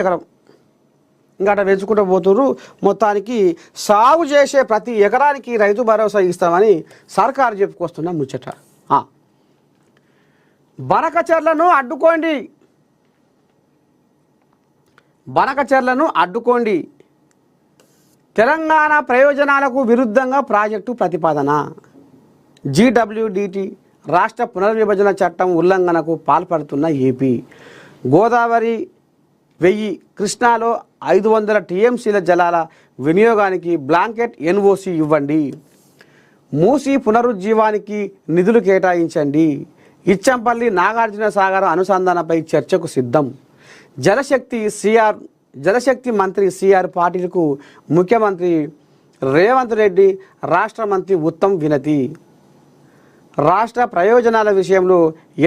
ఎకరం ఇంకా అట్లా పెంచుకుంటూ పోతున్నారు. మొత్తానికి సాగు చేసే ప్రతి ఎకరానికి రైతు భరోసా ఇస్తామని సర్కారు చెప్పుకొస్తున్న ముచ్చట. బనకచెర్లను అడ్డుకోండి, బనకచెర్లను అడ్డుకోండి. తెలంగాణ ప్రయోజనాలకు విరుద్ధంగా ప్రాజెక్టు ప్రతిపాదన. GWDT రాష్ట్ర పునర్విభజన చట్టం ఉల్లంఘనకు పాల్పడుతున్న ఏపీ. గోదావరి 1000, కృష్ణాలో 500 TMCల జలాల వినియోగానికి బ్లాంకెట్ NOC ఇవ్వండి. మూసీ పునరుజ్జీవానికి నిధులు కేటాయించండి. ఇచ్చంపల్లి నాగార్జున సాగర్ అనుసంధానంపై చర్చకు సిద్ధం. జలశక్తి మంత్రి CR పాటిల్కు ముఖ్యమంత్రి రేవంత్ రెడ్డి, రాష్ట్ర మంత్రి ఉత్తమ్ వినతి. రాష్ట్ర ప్రయోజనాల విషయంలో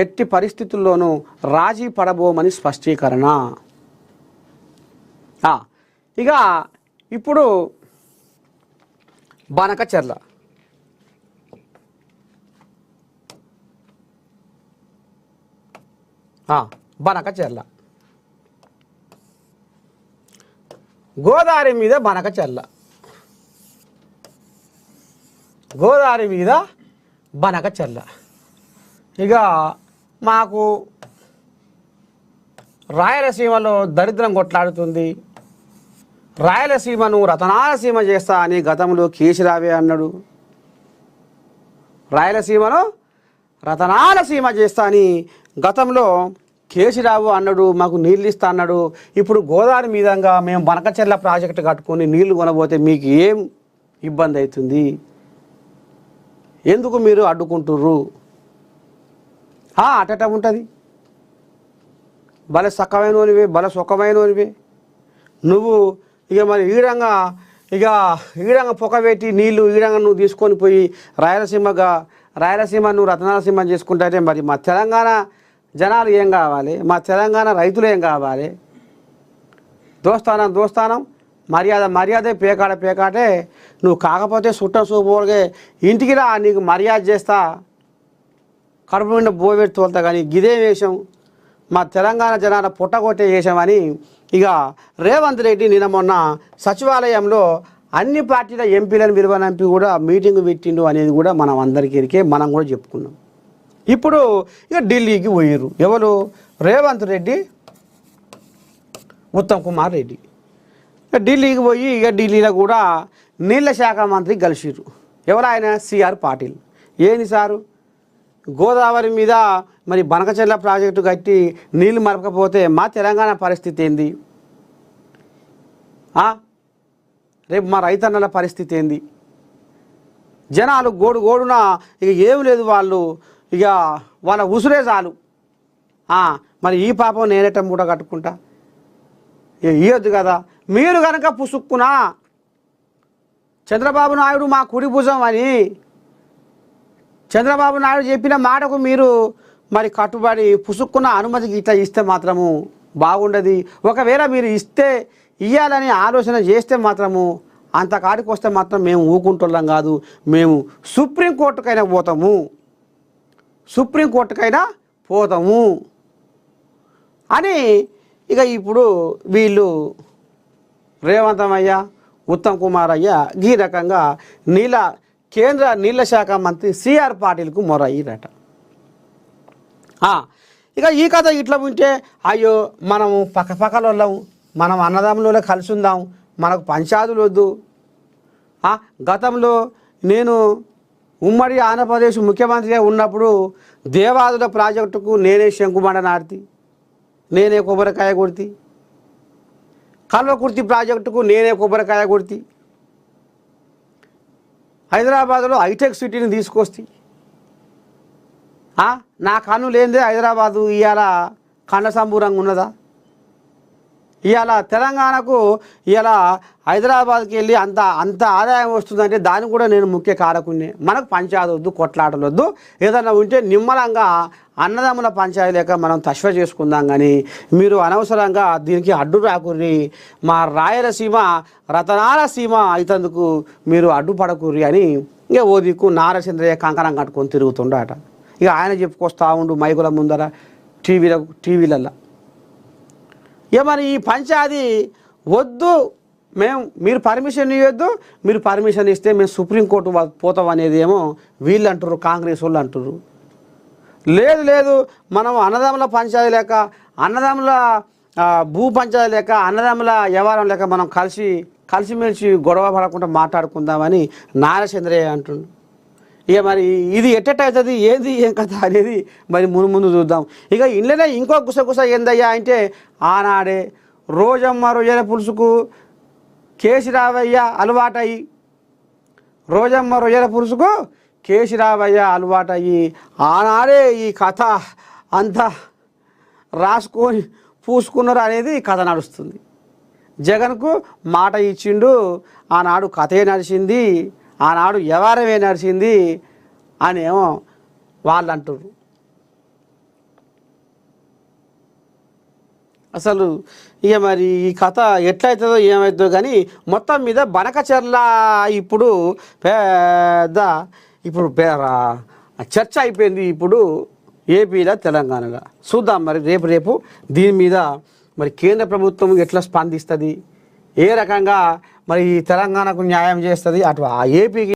ఎట్టి పరిస్థితుల్లోనూ రాజీ పడబోమని స్పష్టీకరణ. ఇక ఇప్పుడు బనకచెర్ల బనకచెర్ల గోదావరి మీద బనకచెర్ల, గోదావరి మీద బనకచెర్ల. ఇక మాకు రాయలసీమలో దరిద్రం కొట్లాడుతుంది. రాయలసీమను రతనాలసీమ చేస్తా అని గతంలో కేసీరావే అన్నాడు. రాయలసీమను రతనాలసీమ చేస్తా అని గతంలో కేసీరావు అన్నాడు. మాకు నీళ్ళు ఇస్తా అన్నాడు. ఇప్పుడు గోదావరి మీదంగా మేము బనకచెర్ల ప్రాజెక్టు కట్టుకొని నీళ్లు కొనబోతే మీకు ఏం ఇబ్బంది అవుతుంది? ఎందుకు మీరు అడ్డుకుంటుర్రు? అటట ఉంటుంది. బల సక్కమైనవనివే, బల సుఖమైనవనివే నువ్వు. ఇక మరి ఈడంగా పొగ పెట్టి నీళ్ళు ఈడంగా నువ్వు తీసుకొని పోయి రాయలసీమ నువ్వు రతనాలసీమ చేసుకుంటే మరి మా తెలంగాణ జనాలు ఏం కావాలి? మా తెలంగాణ రైతులు ఏం కావాలి? దోస్తానం మర్యాదే పేకాటే. నువ్వు కాకపోతే చుట్టం చూపుగా ఇంటికి రా, నీకు మర్యాద చేస్తా, కడుపు నిండా బోబెట్టి తోలుతా. కానీ గిదే వేషం మా తెలంగాణ జనాల పుట్టగొట్టే వేషమని ఇక రేవంత్ రెడ్డి నిన్న మొన్న సచివాలయంలో అన్ని పార్టీల ఎంపీలను విలువనంపి కూడా మీటింగ్ పెట్టిండు అనేది కూడా మనం అందరికీ ఎరికే, మనం కూడా చెప్పుకున్నాం. ఇప్పుడు ఇక ఢిల్లీకి పోయిర్రు. ఎవరు? రేవంత్ రెడ్డి, ఉత్తమ్ కుమార్ రెడ్డి. ఢిల్లీకి పోయి ఇక ఢిల్లీలో కూడా నీళ్ళ శాఖ మంత్రి కలిసిర్రు. ఎవరు ఆయన? CR పాటిల్. ఏంది సారు, గోదావరి మీద మరి బనకచెర్ల ప్రాజెక్టు కట్టి నీళ్లు మరపకపోతే మా తెలంగాణ పరిస్థితి ఏంది? రేపు మా రైతన్నల పరిస్థితి ఏంది? జనాలు గోడున ఇక ఏం లేదు, వాళ్ళు ఇక వాళ్ళ ఉసురే చాలు. మరి ఈ పాపం నేనేట మూట కట్టుకుంటా? ఇవ్వద్దు కదా. మీరు కనుక పుసుక్కునా చంద్రబాబు నాయుడు మా కుడి భుజం అని చంద్రబాబు నాయుడు చెప్పిన మాటకు మీరు మరి కట్టుబడి పుసుక్కున్న అనుమతికి ఇట్లా ఇస్తే మాత్రము బాగుండదు. ఒకవేళ మీరు ఇవ్వాలని ఆలోచన చేస్తే మాత్రము అంతకాడికి వస్తే మాత్రం మేము ఊకుంటున్నాం కాదు, మేము సుప్రీంకోర్టుకైనా పోతాము అని ఇక ఇప్పుడు వీళ్ళు రేవంతమయ్య, ఉత్తమ్ కుమార్ అయ్య ఈ రకంగా కేంద్ర నీళ్ళ శాఖ మంత్రి CR పాటిల్కు మొరయ్యారట. ఇక ఈ కథ ఇట్లా ఉంటే అయ్యో మనము పక్కపక్కల వాళ్ళము, మనం అన్నదమ్ములలో కలిసి ఉందాం, మనకు పంచాదులు వద్దు. గతంలో నేను ఉమ్మడి ఆంధ్రప్రదేశ్ ముఖ్యమంత్రిగా ఉన్నప్పుడు దేవాదుల ప్రాజెక్టుకు నేనే శంకుమండ నాటి, నేనే కొబ్బరికాయ కొడితి. కల్వకుర్తి ప్రాజెక్టుకు నేనే కొబ్బరికాయ కొడితి. హైదరాబాద్లో హైటెక్ సిటీని తీసుకొస్తే నా కన్ను లేనిదే హైదరాబాదు ఇవాళ కన్న సంబూరంగా ఉన్నదా? ఇవాళ తెలంగాణకు ఇవాళ హైదరాబాద్కి వెళ్ళి అంత ఆదాయం వస్తుందంటే దానికి కూడా నేను ముఖ్య కారకునే. మనకు పంచాయతీ వద్దు, కొట్లాటలు వద్దు, ఏదన్నా ఉంటే నిమ్మలంగా అన్నదమ్ముల పంచాయతీ లేక మనం తశ్వ చేసుకుందాం. కానీ మీరు అనవసరంగా దీనికి అడ్డు రాకుర్రి, మా రాయలసీమ రతనాలసీమ అయితందుకు మీరు అడ్డుపడకుర్రి అని ఇక ఓ దిక్కు నారచంద్రయ్య కంకణం కట్టుకొని తిరుగుతుండట. ఇక ఆయన చెప్పుకొస్తా ఉండు మైకుల ముందర టీవీలలో. ఇక మరి ఈ పంచాయతీ వద్దు, మీరు పర్మిషన్ ఇవ్వద్దు, మీరు పర్మిషన్ ఇస్తే మేము సుప్రీంకోర్టు పోతాం అనేది ఏమో వీళ్ళు అంటారు, కాంగ్రెస్ వాళ్ళు అంటారు. లేదు మనం అన్నదమ్ముల పంచాయతీ లేక, అన్నదమ్ముల భూ పంచాయతీ లేక, అన్నదమ్ముల వ్యవహారం లేక మనం కలిసిమెలిసి గొడవ పడకుండా మాట్లాడుకుందామని నారచంద్రయ్య అంటుండు. ఇక మరి ఇది ఎట్టవుతుంది, ఏం కథ అనేది మరి ముందు చూద్దాం. ఇక ఇంట్లోనే ఇంకో గుసగుస ఏందయ్యా అంటే, ఆనాడే రోజమ్మ రొయ్యల పులుసుకు కేసీరావయ్య అలవాటయ్యి, రోజమ్మ రొయ్యల పులుసుకు కేసీరావయ్య అలవాటయ్యి ఆనాడే ఈ కథ అంతా రాసుకొని పూసుకున్నారు అనేది కథ నడుస్తుంది. జగన్కు మాట ఇచ్చిండు, ఆనాడు కథే నడిచింది, ఆనాడు వ్యవహారమే నడిచింది అనేమో వాళ్ళు అంటారు. అసలు ఇక మరి ఈ కథ ఎట్లయితుందో ఏమవుతుందో కానీ మొత్తం మీద బనకచెర్ల ఇప్పుడు చర్చ అయిపోయింది ఇప్పుడు ఏపీలో, తెలంగాణలో. చూద్దాం మరి రేపు దీని మీద మరి కేంద్ర ప్రభుత్వం ఎట్లా స్పందిస్తుంది, ఏ రకంగా మరి తెలంగాణకు న్యాయం చేస్తుంది, అటు ఆ ఏపీకి